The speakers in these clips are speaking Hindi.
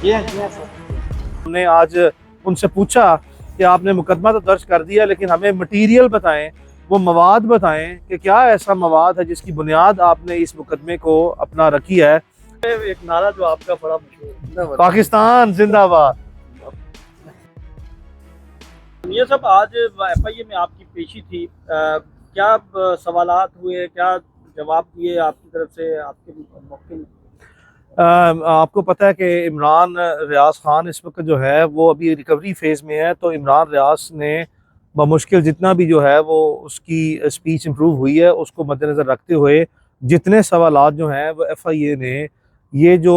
हमने आज उनसे पूछा कि आपने मुकदमा तो दर्ज कर दिया, लेकिन हमें मटीरियल बताएं, वो मवाद बताएं कि क्या ऐसा मवाद है जिसकी बुनियाद आपने इस मुकदमे को अपना रखी है। एक नारा जो आपका बड़ा मशहूर है, पाकिस्तान जिंदाबाद। मियां साहब, आज FIA में आपकी पेशी थी, क्या सवालात हुए, क्या जवाब दिए आपकी तरफ से आपके मौके में? आपको पता है कि इमरान रियाज खान इस वक्त जो है वो अभी रिकवरी फेज़ में है, तो इमरान रियाज ने बमुश्किल जितना भी जो है वो उसकी स्पीच इम्प्रूव हुई है, उसको मद्देनज़र रखते हुए जितने सवालात जो हैं वो FIA ने ये जो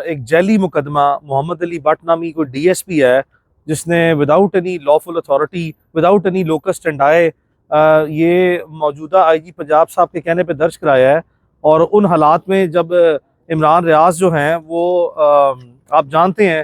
एक जैली मुकदमा मोहम्मद अली भट्ट नामी कोई DSP है जिसने without any lawful authority, without any locus and I ये मौजूदा IG पंजाब साहब के कहने पे दर्ज कराया है। और उन हालात में जब इमरान रियाज जो हैं वो आप जानते हैं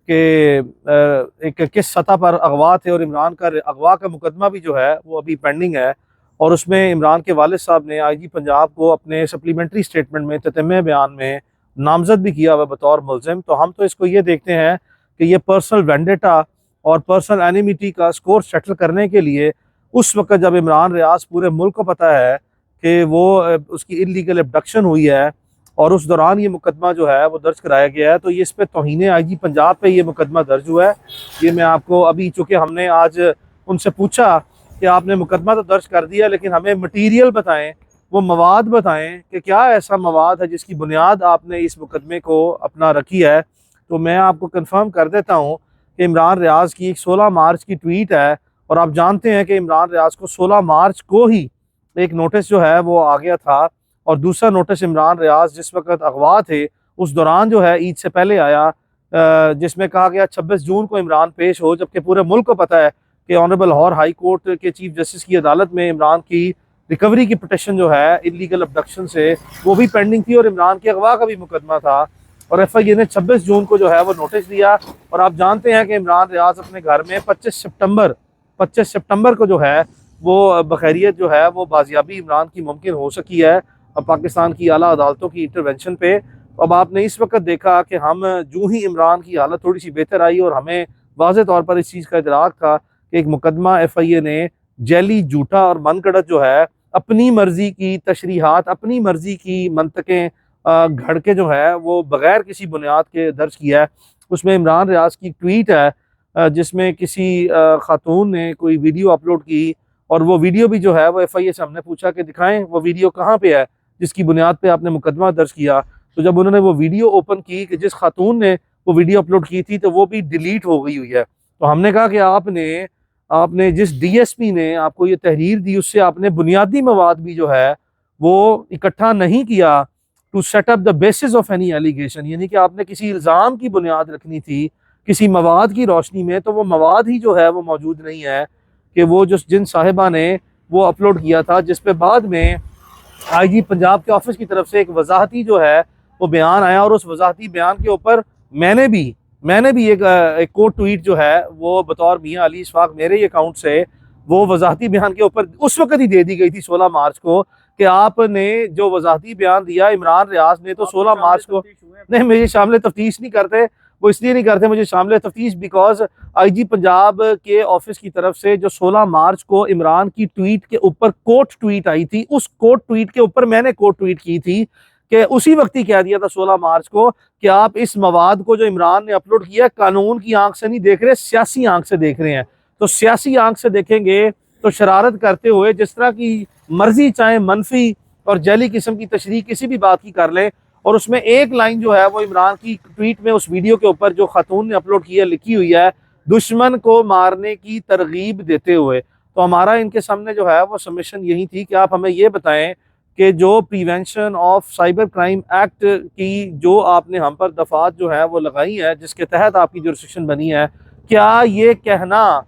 कि एक किस सतह पर अगवा थे, और इमरान का अगवा का मुकदमा भी जो है वो अभी पेंडिंग है, और उसमें इमरान के वालिद साहब ने IG पंजाब को अपने सप्लीमेंट्री स्टेटमेंट में ततम्य बयान में नामजद भी किया हुआ बतौर मुल्ज़िम। तो हम तो इसको ये देखते हैं कि ये पर्सनल वेंडेटा और पर्सनल एनिमिटी का स्कोर सेटल करने के लिए उस वक्त जब इमरान रियाज पूरे मुल्क को पता है कि वो उसकी इल्लीगल एब्डक्शन हुई है और उस दौरान ये मुकदमा जो है वो दर्ज कराया गया है, तो ये इस पे तौहीन IG पंजाब पे ये मुकदमा दर्ज हुआ है। ये मैं आपको अभी, चूँकि हमने आज उनसे पूछा कि आपने मुकदमा तो दर्ज कर दिया, लेकिन हमें मटीरियल बताएं, वो मवाद बताएं कि क्या ऐसा मवाद है जिसकी बुनियाद आपने इस मुकदमे को अपना रखी है। तो मैं आपको कन्फर्म कर देता हूँ कि इमरान रियाज की 16 मार्च की ट्वीट है, और आप जानते हैं कि इमरान रियाज को 16 मार्च को ही एक नोटिस जो है वो आ गया था, और दूसरा नोटिस इमरान रियाज जिस वक्त अगवा थे उस दौरान जो है ईद से पहले आया, जिसमें कहा गया 26 जून को इमरान पेश हो, जबकि पूरे मुल्क को पता है कि ऑनरेबल लाहौर हाई कोर्ट के चीफ जस्टिस की अदालत में इमरान की रिकवरी की पिटिशन जो है इलीगल अबडक्शन से वो भी पेंडिंग थी, और इमरान के अगवा का भी मुकदमा था, और FIA ने 26 जून को जो है वो नोटिस दिया। और आप जानते हैं कि इमरान रियाज अपने घर में 25 सितंबर को जो है वो बखैरियत जो है वो बाजियाबी इमरान की मुमकिन हो सकी है पाकिस्तान की आला अदालतों की इंटरवेंशन पे। अब आपने इस वक्त देखा कि हम जो ही इमरान की हालत थोड़ी सी बेहतर आई और हमें वाज़े तौर पर इस चीज़ का इदराक था कि एक मुकदमा FIA ने जैली, झूठा और मनगढ़ंत जो है अपनी मर्जी की तशरीहात, अपनी मर्जी की मंतकें घड़ के जो है वो बग़ैर किसी बुनियाद के दर्ज किया है। उसमें इमरान रियाज की ट्वीट है जिसमें किसी खातून ने कोई वीडियो अपलोड की, और वो वीडियो भी जो है वो FIA से हमने पूछा कि दिखाएं वो वीडियो कहाँ पे है जिसकी बुनियाद पे आपने मुकदमा दर्ज किया। तो जब उन्होंने वो वीडियो ओपन की कि जिस खातून ने वो वीडियो अपलोड की थी, तो वो भी डिलीट हो गई हुई है। तो हमने कहा कि आपने जिस DSP ने आपको ये तहरीर दी उससे आपने बुनियादी मवाद भी जो है वो इकट्ठा नहीं किया to set up the basis of any allegation, यानी कि आपने किसी इल्ज़ाम की बुनियाद रखनी थी किसी मवाद की रोशनी में, तो वो मवाद ही जो है वो मौजूद नहीं है कि वो जिन साहिबा ने वो अपलोड किया था, जिस पे बाद में IG पंजाब के ऑफिस की तरफ से एक वजाहती जो है वो बयान आया, और उस वजाहती बयान के ऊपर मैंने भी एक कोट ट्वीट जो है वो बतौर मियां अली इशफाक मेरे ही अकाउंट से वो वजाहती बयान के ऊपर उस वक्त ही दे दी गई थी 16 मार्च को कि आपने जो वजाहती बयान दिया इमरान रियाज ने, तो 16 मार्च को नहीं, मुझे शामिल तफ्तीश नहीं करते, वो इसलिए नहीं करते मुझे शामिल तफ्तीश बिकॉज IG पंजाब के ऑफिस की तरफ से जो 16 मार्च को इमरान की ट्वीट के ऊपर कोट ट्वीट आई थी, उस कोट ट्वीट के ऊपर मैंने कोट ट्वीट की थी कि उसी वक्त ही कह दिया था 16 मार्च को कि आप इस मवाद को जो इमरान ने अपलोड किया कानून की आंख से नहीं देख रहे, सियासी आंख से देख रहे हैं। तो सियासी आंख से देखेंगे तो शरारत करते हुए जिस तरह की मर्जी चाहे मनफी और जैली किस्म की तशरीह किसी भी बात की कर लें, और उसमें एक लाइन जो है वो इमरान की ट्वीट में उस वीडियो के ऊपर जो खातून ने अपलोड किया लिखी हुई है, दुश्मन को मारने की तरगीब देते हुए। तो हमारा इनके सामने जो है वो सबमिशन यही थी कि आप हमें ये बताएं कि जो prevention of cyber crime act की जो आपने हम पर दफात जो है वो लगाई है, जिसके तहत आपकी जुरिस्डिक्शन बनी है, क्या ये कहना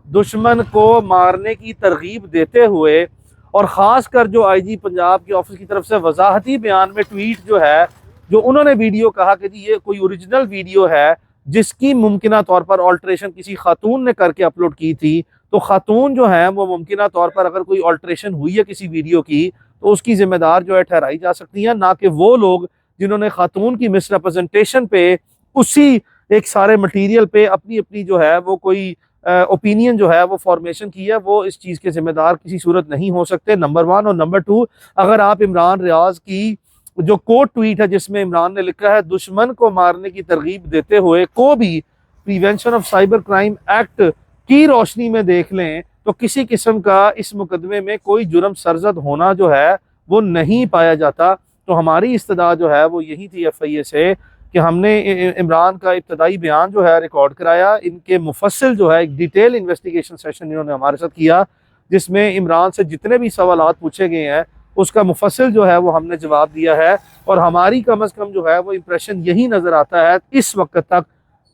दुश्मन को मारने की तरगीब देते हुए, और ख़ास कर जो IG पंजाब के ऑफिस की तरफ से वजाहती बयान में ट्वीट जो है जो उन्होंने वीडियो कहा कि जी ये कोई ओरिजिनल वीडियो है जिसकी मुमकिना तौर पर ऑल्ट्रेशन किसी खातून ने करके अपलोड की थी, तो खातून जो है वो मुमकिना तौर पर अगर कोई ऑल्ट्रेशन हुई है किसी वीडियो की तो उसकी जिम्मेदार जो है ठहराई जा सकती है, ना कि वो लोग जिन्होंने खातून की मिसरिप्रेजेंटेशन पे उसी एक सारे मटेरियल पे अपनी अपनी जो है वो कोई ओपिनियन जो है वो फॉर्मेशन की है, वो इस चीज़ के जिम्मेदार किसी सूरत नहीं हो सकते, नंबर वन। और नंबर टू, अगर आप इमरान रियाज की जो कोट ट्वीट है जिसमें इमरान ने लिखा है दुश्मन को मारने की तरगीब देते हुए को भी prevention of cyber crime act की रोशनी में देख लें, तो किसी किस्म का इस मुकदमे में कोई जुर्म सरजद होना जो है वो नहीं पाया जाता। तो हमारी इस्तदा जो है वो यही थी FIA से कि हमने इमरान का इब्तदाई बयान जो है रिकॉर्ड कराया, इनके मुफस्सिल जो है एक डिटेल इन्वेस्टिगेशन सेशन इन्होंने हमारे साथ किया, जिसमें इमरान से जितने भी सवालात पूछे गए हैं उसका मुफस्सिल जो है वो हमने जवाब दिया है। और हमारी कम अज़ कम जो है वो इम्प्रेशन यही नज़र आता है इस वक्त तक,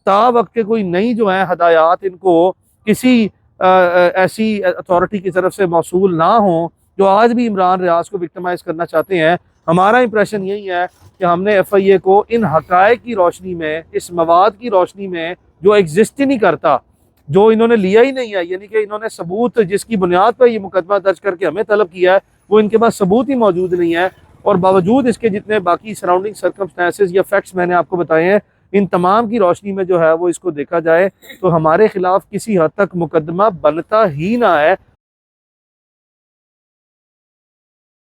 ता वक्त के कोई नई जो है हदायत इनको किसी ऐसी अथॉरिटी की तरफ से मौसूल ना हो जो आज भी इमरान रियाज को विक्टिमाइज करना चाहते हैं। हमारा इंप्रेशन यही है कि हमने FIA को इन हकायक की रोशनी में, इस मवाद की रोशनी में जो एग्जिस्ट ही नहीं करता, जो इन्होंने लिया ही नहीं है, यानी कि इन्होंने सबूत जिसकी बुनियाद पर ये मुकदमा दर्ज करके हमें तलब किया है वो इनके पास सबूत ही मौजूद नहीं है, और बावजूद इसके जितने बाकी सराउंडिंग सर्कमस्टेंसेस या फैक्ट्स मैंने आपको बताए हैं, इन तमाम की रोशनी में जो है वो इसको देखा जाए तो हमारे खिलाफ किसी हद तक मुकदमा बनता ही ना है।